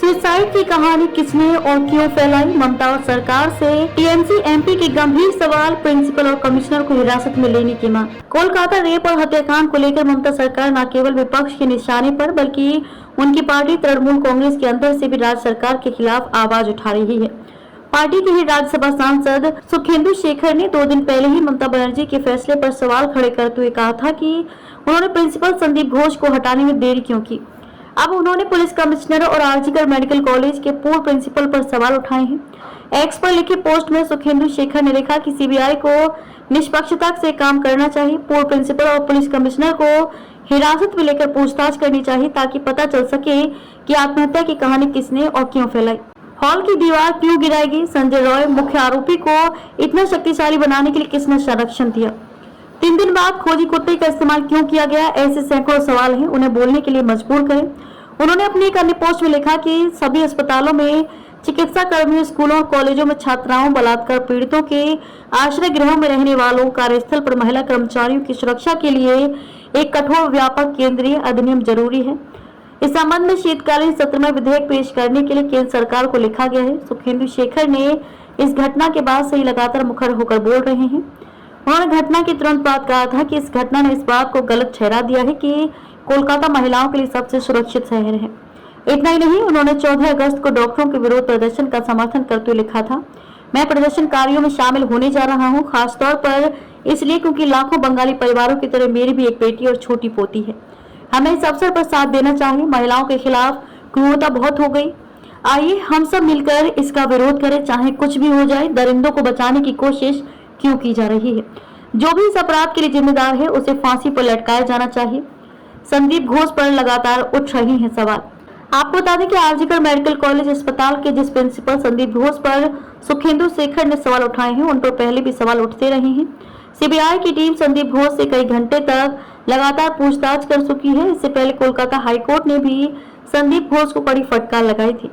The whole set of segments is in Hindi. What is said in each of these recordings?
सुसाइड की कहानी किसने और क्यों फैलाई? ममता और सरकार से टीएमसी एमपी के गंभीर सवाल, प्रिंसिपल और कमिश्नर को हिरासत में लेने की मांग। कोलकाता रेप और हत्याकांड को लेकर ममता सरकार न केवल विपक्ष के निशाने पर बल्कि उनकी पार्टी तृणमूल कांग्रेस के अंदर से भी राज्य सरकार के खिलाफ आवाज उठा रही है। पार्टी के ही राज्यसभा सांसद सुखेंदु शेखर ने 2 दिन पहले ही ममता बनर्जी के फैसले पर सवाल खड़े करते हुए कहा था कि उन्होंने प्रिंसिपल संदीप घोष को हटाने में देरी क्यों की। अब उन्होंने पुलिस कमिश्नर और आरजीकर मेडिकल कॉलेज के पूर्व प्रिंसिपल पर सवाल उठाए हैं। एक्स पर लिखे पोस्ट में सुखेंदु शेखर ने लिखा कि सीबीआई को निष्पक्षता से काम करना चाहिए, पूर्व प्रिंसिपल और पुलिस कमिश्नर को हिरासत में लेकर पूछताछ करनी चाहिए ताकि पता चल सके कि आत्महत्या की कहानी किसने और क्यों फैलाई। हॉल की दीवार क्यों गिराई गई? संजय रॉय मुख्य आरोपी को इतना शक्तिशाली बनाने के लिए किसने संरक्षण दिया? 3 दिन बाद खोजी कुत्ते का इस्तेमाल क्यों किया गया? ऐसे सैकड़ों सवाल हैं, उन्हें बोलने के लिए मजबूर करें। उन्होंने अपने एक अन्य पोस्ट में लिखा कि सभी अस्पतालों में चिकित्सा कर्मियों, स्कूलों और कॉलेजों में छात्राओं, बलात्कार पीड़ितों के आश्रय गृहों में रहने वालों, कार्यस्थल पर महिला कर्मचारियों की सुरक्षा के लिए एक कठोर व्यापक केंद्रीय अधिनियम जरूरी है। इस संबंध में शीतकालीन सत्र में विधेयक पेश करने के लिए केंद्र सरकार को लिखा गया है। सुखेंदु शेखर ने इस घटना के बाद से ही लगातार मुखर होकर बोल रहे हैं। उन्होंने घटना के तुरंत बाद कहा था कि इस घटना ने इस बात को गलत ठहरा दिया है कि कोलकाता महिलाओं के लिए सबसे सुरक्षित शहर है। इतना ही नहीं, उन्होंने 14 अगस्त को डॉक्टरों के विरोध प्रदर्शन का समर्थन करते हुए लिखा था, मैं प्रदर्शनकारियों में शामिल होने जा रहा हूं, खासतौर पर इसलिए क्योंकि लाखों बंगाली परिवारों की तरह मेरी भी एक बेटी और छोटी पोती है। हमें इस अवसर पर साथ देना चाहिए। महिलाओं के खिलाफ क्रूरता बहुत हो गई। आइए हम सब मिलकर इसका विरोध करें, चाहे कुछ भी हो जाए। दरिंदों को बचाने की कोशिश क्यों की जा रही है? जो भी इस अपराध के लिए जिम्मेदार है उसे फांसी पर लटकाया जाना चाहिए। संदीप घोष पर लगातार उठ रही हैं सवाल। आपको बता दें कि आरजीकर मेडिकल कॉलेज अस्पताल के जिस प्रिंसिपल संदीप घोष पर सुखेंदु शेखर ने सवाल उठाए हैं, उन पर पहले भी सवाल उठते रहे हैं। सीबीआई की टीम संदीप घोष से कई घंटे तक लगातार पूछताछ कर चुकी है। इससे पहले कोलकाता हाईकोर्ट ने भी संदीप घोष को कड़ी फटकार लगाई थी।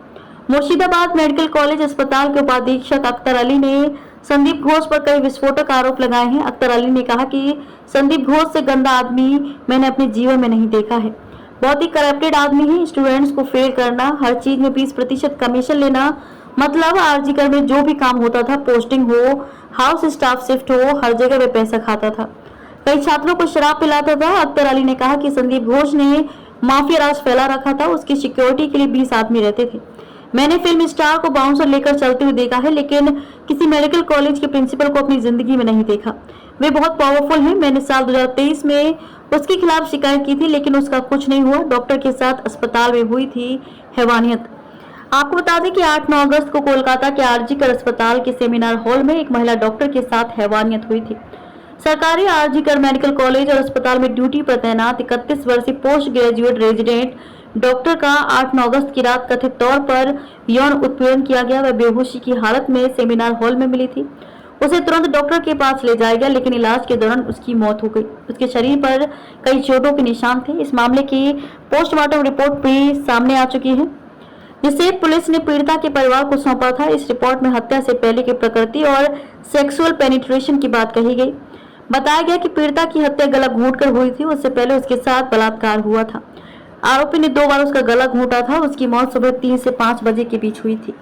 मुर्शिदाबाद मेडिकल कॉलेज अस्पताल के उपाधीक्षक अख्तर अली ने संदीप घोष पर कई विस्फोटक आरोप लगाए हैं। अख्तर अली ने कहा कि संदीप घोष से गंदा आदमी मैंने अपने जीवन में नहीं देखा है। बहुत ही करप्टेड आदमी है। स्टूडेंट्स को फेल करना, हर चीज में 20% कमीशन लेना, मतलब आरजीकर में जो भी काम होता था, पोस्टिंग हो, हाउस स्टाफ शिफ्ट हो, हर जगह वे पैसा खाता था। कई छात्रों को शराब पिलाता था। अख्तर अली ने कहा कि संदीप घोष ने माफिया राज फैला रखा था। उसकी सिक्योरिटी के लिए 20 आदमी रहते थे। मैंने फिल्म स्टार को बाउंसर लेकर चलते हुए देखा है, लेकिन किसी मेडिकल कॉलेज के प्रिंसिपल को अपनी जिंदगी में नहीं देखा। वे बहुत पावरफुल हैं। मैंने साल 2023 में उसके खिलाफ शिकायत की थी, लेकिन उसका कुछ नहीं हुआ। डॉक्टर के साथ अस्पताल में हुई थी हैवानियत। आपको बता दें कि 8-9 अगस्त को कोलकाता के आरजीकर अस्पताल के सेमिनार हॉल में एक महिला डॉक्टर के साथ हैवानियत हुई थी। सरकारी आरजीकर मेडिकल कॉलेज और अस्पताल में ड्यूटी पर तैनात 31 वर्षीय पोस्ट ग्रेजुएट रेजिडेंट डॉक्टर का 8-9 अगस्त की रात कथित तौर पर यौन उत्पीड़न किया गया। वह बेहोशी की हालत में सेमिनार हॉल में मिली थी। उसे तुरंत डॉक्टर के पास ले जाया गया, लेकिन इलाज के दौरान उसकी मौत हो गई। उसके शरीर पर कई चोटों के निशान थे। इस मामले की पोस्टमार्टम रिपोर्ट भी सामने आ चुकी है, जिसे पुलिस ने पीड़िता के परिवार को सौंपा था। इस रिपोर्ट में हत्या से पहले की प्रकृति और सेक्सुअल पेनिट्रेशन की बात कही गई। बताया गया कि पीड़िता की हत्या गला घोंटकर हुई थी। उससे पहले उसके साथ बलात्कार हुआ था। आरोपी ने 2 बार उसका गला घोंटा था। उसकी मौत सुबह 3 से 5 बजे के बीच हुई थी।